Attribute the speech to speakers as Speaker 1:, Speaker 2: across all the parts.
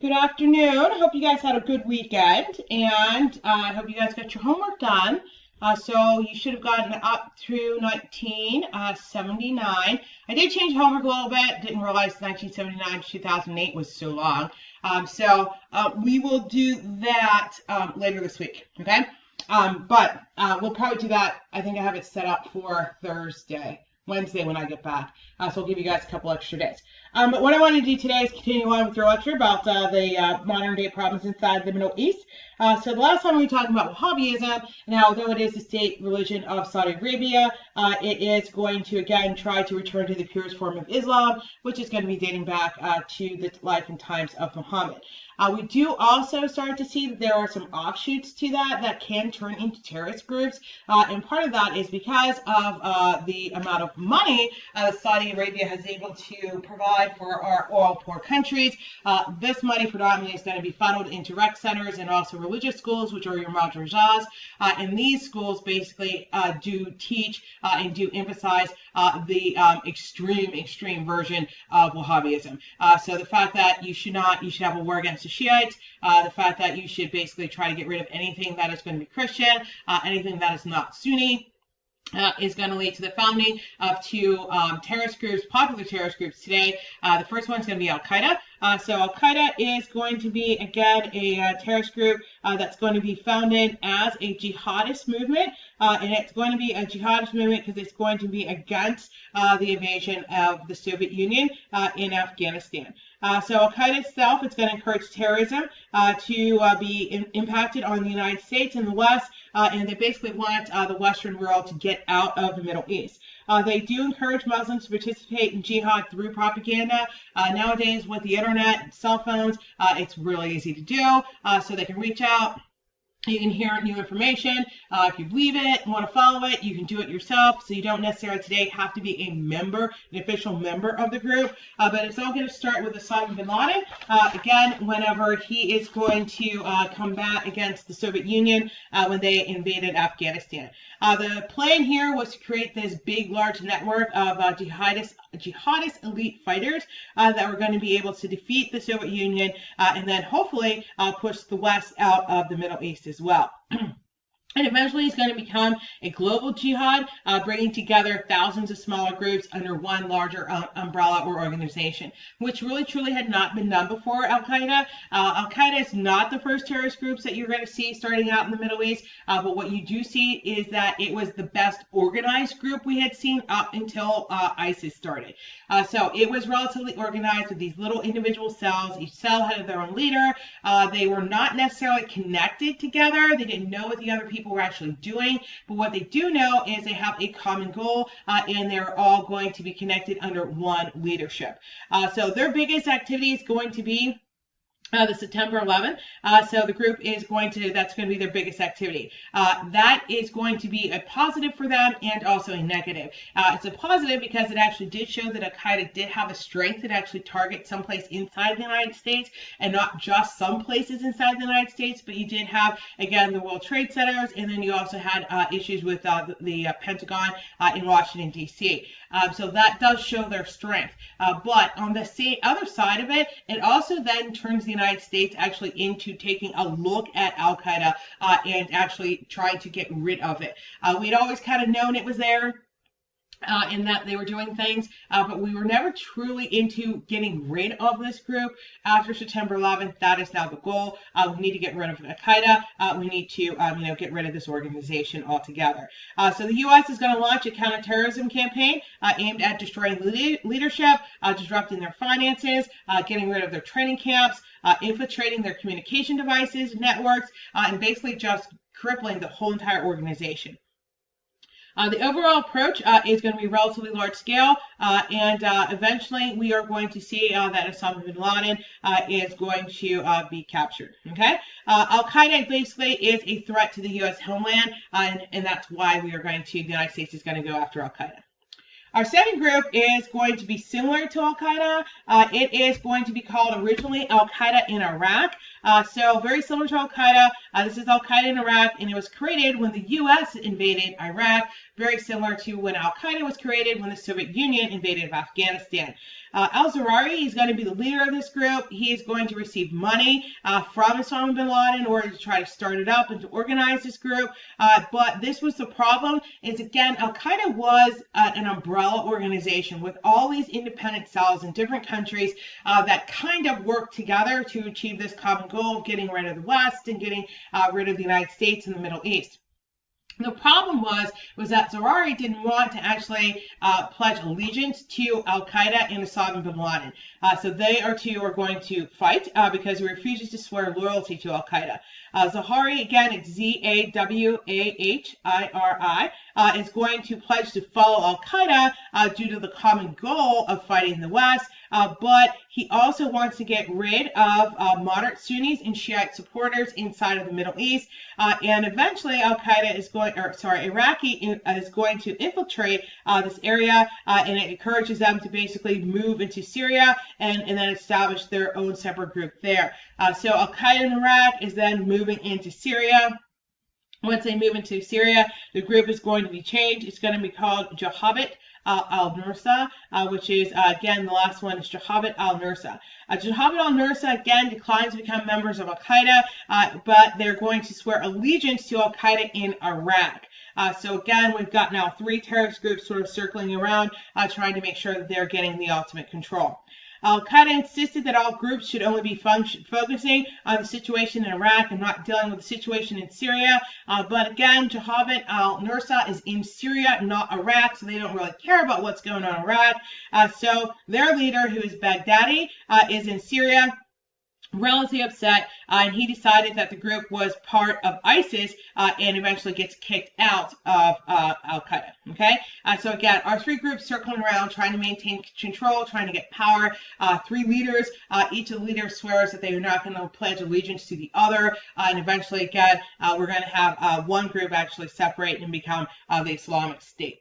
Speaker 1: Good afternoon. Hope you guys had a good weekend, and I hope you guys got your homework done. So you should have gotten up through 1979. I did change homework a little bit. Didn't realize 1979 to 2008 was so long. We will do that later this week. Okay. But we'll probably do that. I think I have it set up for Wednesday when I get back. So I'll give you guys a couple extra days. But what I want to do today is continue on with your lecture about the modern day problems inside the Middle East. So the last time we were talking about Wahhabism, and although it is the state religion of Saudi Arabia, it is going to again try to return to the purest form of Islam, which is going to be dating back to the life and times of Muhammad. We do also start to see that there are some offshoots to that can turn into terrorist groups, and part of that is because of the amount of money Saudi Arabia has able to provide for our oil poor countries. This money predominantly is going to be funneled into rec centers and also religious schools, which are your madrasas, and these schools basically do teach and do emphasize the extreme version of Wahhabism. So the fact that you should have a war against the Shiites, the fact that you should basically try to get rid of anything that is going to be Christian, anything that is not Sunni, is going to lead to the founding of two terrorist groups, popular terrorist groups today. The first one is going to be Al-Qaeda. So Al-Qaeda is going to be, again, a terrorist group that's going to be founded as a jihadist movement. And it's going to be a jihadist movement because it's going to be against the invasion of the Soviet Union in Afghanistan. So Al-Qaeda itself is going to encourage terrorism to be impacted on the United States and the West, and they basically want the Western world to get out of the Middle East. They do encourage Muslims to participate in jihad through propaganda. Nowadays, with the internet and cell phones, it's really easy to do, so they can reach out. You can hear new information. If you believe it and want to follow it, you can do it yourself. So you don't necessarily today have to be a member, an official member of the group. But it's all going to start with Osama bin Laden. Again, whenever he is going to combat against the Soviet Union when they invaded Afghanistan. The plan here was to create this big, large network of jihadist elite fighters that were going to be able to defeat the Soviet Union and then hopefully push the West out of the Middle East as well. And eventually it's going to become a global jihad, bringing together thousands of smaller groups under one larger umbrella or organization, which really truly had not been done before Al-Qaeda. Al-Qaeda is not the first terrorist groups that you're going to see starting out in the Middle East, but what you do see is that it was the best organized group we had seen up until ISIS started. So it was relatively organized with these little individual cells. Each cell had their own leader. They were not necessarily connected together. They didn't know what the other people were actually doing, but what they do know is they have a common goal, and they're all going to be connected under one leadership. So their biggest activity is going to be the September 11th. So the group is that's going to be their biggest activity. That is going to be a positive for them and also a negative. It's a positive because it actually did show that Al-Qaeda did have a strength that actually targets someplace inside the United States and not just some places inside the United States, but you did have, again, the World Trade Centers, and then you also had issues with the Pentagon in Washington, D.C. So that does show their strength. But on the other side of it, it also then turns the United States actually into taking a look at Al-Qaeda and actually trying to get rid of it. We'd always kind of known it was there, in that they were doing things, but we were never truly into getting rid of this group. After September 11th, that is now the goal. We need to get rid of Al-Qaeda. We need to, get rid of this organization altogether. So the U.S. is going to launch a counterterrorism campaign aimed at destroying leadership, disrupting their finances, getting rid of their training camps, infiltrating their communication devices, networks, and basically just crippling the whole entire organization. The overall approach is going to be relatively large scale, and eventually we are going to see that Osama bin Laden is going to be captured. Okay, Al-Qaeda basically is a threat to the U.S. homeland, and that's why the United States is going to go after Al-Qaeda. Our second group is going to be similar to Al-Qaeda. It is going to be called originally Al-Qaeda in Iraq. So very similar to Al-Qaeda. This is Al-Qaeda in Iraq, and it was created when the U.S. invaded Iraq, very similar to when Al-Qaeda was created when the Soviet Union invaded Afghanistan. Al-Zawahiri is going to be the leader of this group. He is going to receive money from Osama bin Laden in order to try to start it up and to organize this group. But this was the problem, is again, Al-Qaeda was an umbrella organization with all these independent cells in different countries that kind of work together to achieve this common goal of getting rid of the West and getting rid of the United States and the Middle East. The problem was that Zawahiri didn't want to actually pledge allegiance to Al-Qaeda and Osama bin Laden. So they two are going to fight because he refuses to swear loyalty to Al-Qaeda. Zawahiri, again, it's Z-A-W-A-H-I-R-I, is going to pledge to follow Al-Qaeda due to the common goal of fighting the West, but he also wants to get rid of moderate Sunnis and Shiite supporters inside of the Middle East, and eventually Al-Qaeda is going, Iraqi is going to infiltrate this area, and it encourages them to basically move into Syria and then establish their own separate group there. So Al-Qaeda in Iraq is then moving into Syria. Once they move into Syria, the group is going to be changed. It's going to be called Jabhat al-Nusra, which is, again, the last one is Jabhat al-Nusra. Jabhat al-Nusra, again, declines to become members of Al-Qaeda, but they're going to swear allegiance to Al-Qaeda in Iraq. So again, we've got now 3 terrorist groups sort of circling around, trying to make sure that they're getting the ultimate control. Al-Qaeda insisted that all groups should only be focusing on the situation in Iraq and not dealing with the situation in Syria. But again, Jabhat al-Nusra is in Syria, not Iraq, so they don't really care about what's going on in Iraq. So their leader, who is Baghdadi, is in Syria, relatively upset, and he decided that the group was part of ISIS and eventually gets kicked out of Al-Qaeda. Okay, so again, our 3 groups circling around, trying to maintain control, trying to get power. 3 leaders. Each of the leaders swears that they are not going to pledge allegiance to the other, and eventually, again, we're going to have one group actually separate and become the Islamic State.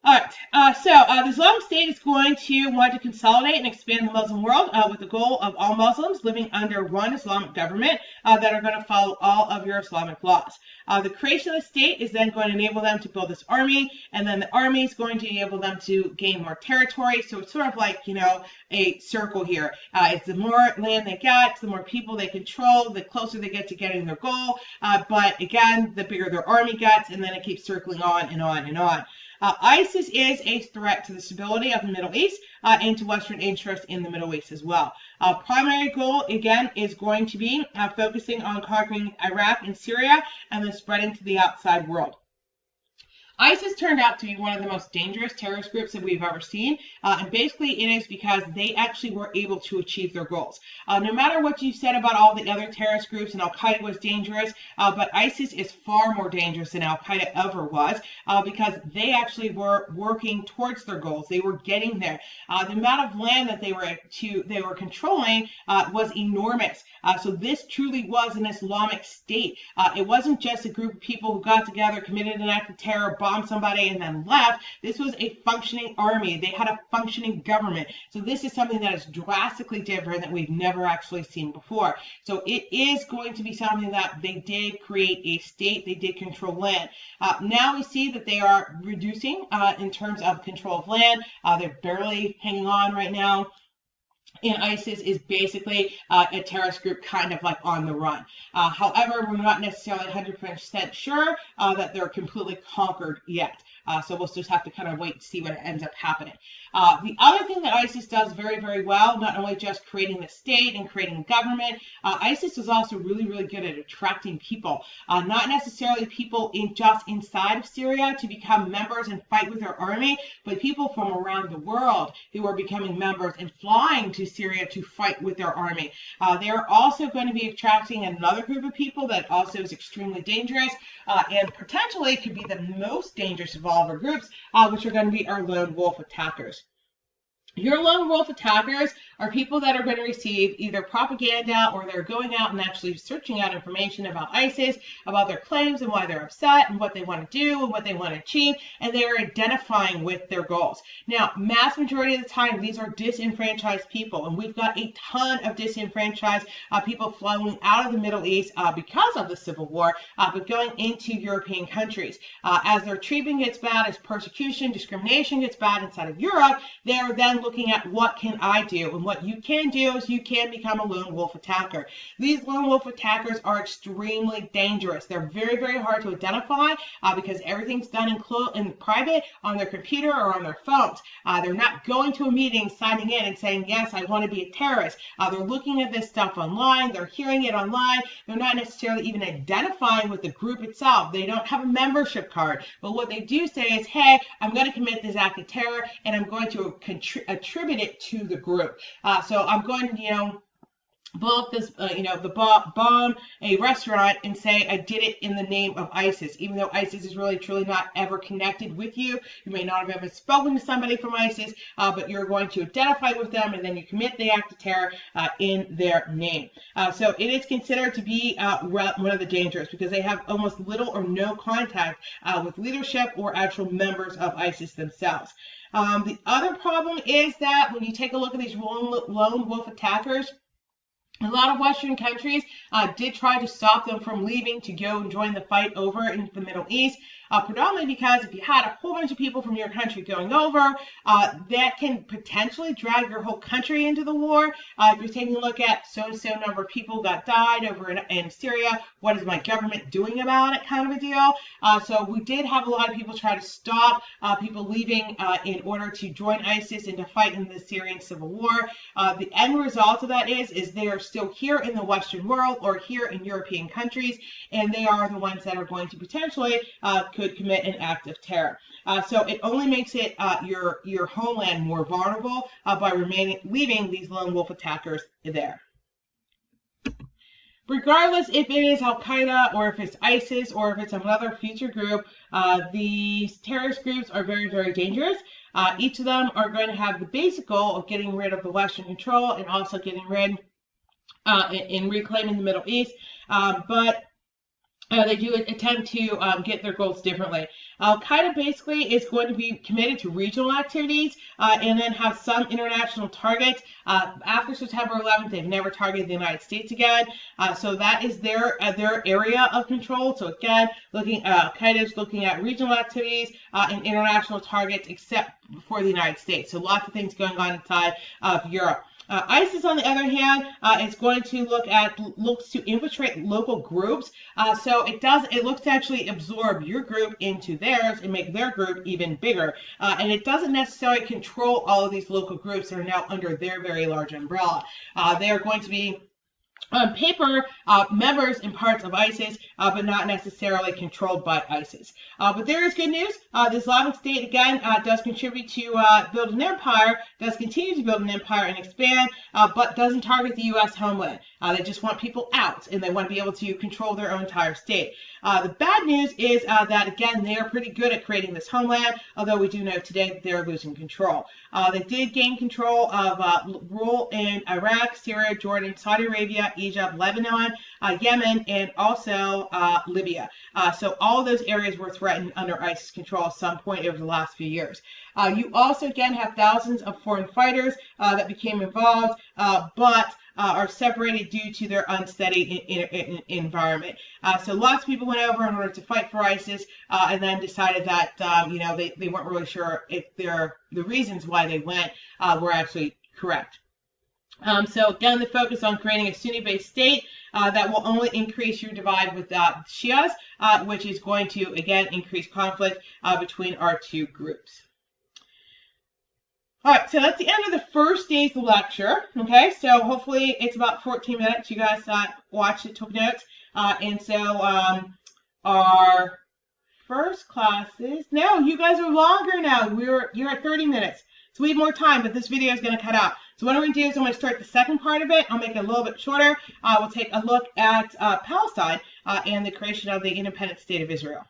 Speaker 1: Alright, so the Islamic State is going to want to consolidate and expand the Muslim world with the goal of all Muslims living under one Islamic government that are going to follow all of your Islamic laws. The creation of the state is then going to enable them to build this army, and then the army is going to enable them to gain more territory. So it's sort of like, you know, a circle here. It's the more land they get, the more people they control, the closer they get to getting their goal. But again, the bigger their army gets, and then it keeps circling on and on and on. ISIS is a threat to the stability of the Middle East and to Western interests in the Middle East as well. Primary goal, again, is going to be focusing on conquering Iraq and Syria and then spreading to the outside world. ISIS turned out to be one of the most dangerous terrorist groups that we've ever seen, and basically it is because they actually were able to achieve their goals. No matter what you said about all the other terrorist groups, and Al-Qaeda was dangerous, but ISIS is far more dangerous than Al-Qaeda ever was, because they actually were working towards their goals. They were getting there. The amount of land that they were controlling was enormous. So this truly was an Islamic State. It wasn't just a group of people who got together, committed an act of terror, bombed somebody, and then left. This was a functioning army. They had a functioning government. So this is something that is drastically different that we've never actually seen before. So it is going to be something that they did create a state. They did control land. Now we see that they are reducing in terms of control of land. They're barely hanging on right now. And ISIS is basically a terrorist group kind of like on the run. However, we're not necessarily 100% sure that they're completely conquered yet. So we'll just have to kind of wait and see what ends up happening. The other thing that ISIS does very, very well, not only just creating the state and creating government, ISIS is also really, really good at attracting people. Not necessarily people just inside of Syria to become members and fight with their army, but people from around the world who are becoming members and flying to Syria to fight with their army. They are also going to be attracting another group of people that also is extremely dangerous and potentially could be the most dangerous of all of our groups, which are going to be our lone wolf attackers. Your lone wolf attackers are people that are going to receive either propaganda or they're going out and actually searching out information about ISIS, about their claims and why they're upset and what they want to do and what they want to achieve, and they are identifying with their goals. Now, mass majority of the time, these are disenfranchised people, and we've got a ton of disenfranchised people flowing out of the Middle East because of the civil war, but going into European countries. As their treatment gets bad, as persecution, discrimination gets bad inside of Europe, they're then looking at what can I do? And what you can do is you can become a lone wolf attacker. These lone wolf attackers are extremely dangerous. They're very, very hard to identify because everything's done in private on their computer or on their phones. They're not going to a meeting, signing in and saying, yes, I want to be a terrorist. They're looking at this stuff online. They're hearing it online. They're not necessarily even identifying with the group itself. They don't have a membership card. But what they do say is, hey, I'm going to commit this act of terror and I'm going to attribute it to the group. So I'm going to, blow up this, bomb a restaurant and say I did it in the name of ISIS, even though ISIS is really truly not ever connected with you. You may not have ever spoken to somebody from ISIS, but you're going to identify with them and then you commit the act of terror in their name. So it is considered to be one of the dangers because they have almost little or no contact with leadership or actual members of ISIS themselves. The other problem is that when you take a look at these lone wolf attackers, a lot of Western countries did try to stop them from leaving to go and join the fight over into the Middle East, predominantly because if you had a whole bunch of people from your country going over, that can potentially drag your whole country into the war. If you're taking a look at so-and-so number of people that died over in Syria, what is my government doing about it kind of a deal. So we did have a lot of people try to stop people leaving in order to join ISIS and to fight in the Syrian civil war. The end result of that is they are still here in the Western world or here in European countries, and they are the ones that are going to potentially could commit an act of terror. So it only makes it your homeland more vulnerable by leaving these lone wolf attackers there. Regardless if it is Al-Qaeda or if it's ISIS or if it's another future group, these terrorist groups are very, very dangerous. Each of them are going to have the basic goal of getting rid of the Western control and also getting rid in reclaiming the Middle East, but they do attempt to get their goals differently. Al-Qaeda basically is going to be committed to regional activities and then have some international targets. After September 11th, they've never targeted the United States again. So that is their area of control. So again, Al-Qaeda is looking at regional activities and international targets except for the United States. So lots of things going on inside of Europe. ISIS, on the other hand, is going to looks to infiltrate local groups. So it looks to actually absorb your group into theirs and make their group even bigger. And it doesn't necessarily control all of these local groups that are now under their very large umbrella. They are going to be on paper, members and parts of ISIS, but not necessarily controlled by ISIS. But there is good news. The Islamic State, again, does contribute to build an empire, does continue to build an empire and expand, but doesn't target the U.S. homeland. They just want people out, and they want to be able to control their own entire state. The bad news is that, again, they are pretty good at creating this homeland, although we do know today that they're losing control. They did gain control of rule in Iraq, Syria, Jordan, Saudi Arabia, Egypt, Lebanon, Yemen, and also Libya. So all of those areas were threatened under ISIS control at some point over the last few years. You also, again, have thousands of foreign fighters that became involved, but are separated due to their unsteady environment. So lots of people went over in order to fight for ISIS and then decided that they weren't really sure if the reasons why they went were actually correct. So again, the focus on creating a Sunni-based state that will only increase your divide with Shias, which is going to, again, increase conflict between our two groups. All right, so that's the end of the first day's lecture, okay? So hopefully it's about 14 minutes. You guys watched it, took notes. And so our first classes, no, you guys are longer now. You're at 30 minutes. So we have more time, but this video is going to cut out. So what I'm going to do is I'm going to start the second part of it. I'll make it a little bit shorter. We'll take a look at Palestine and the creation of the independent state of Israel.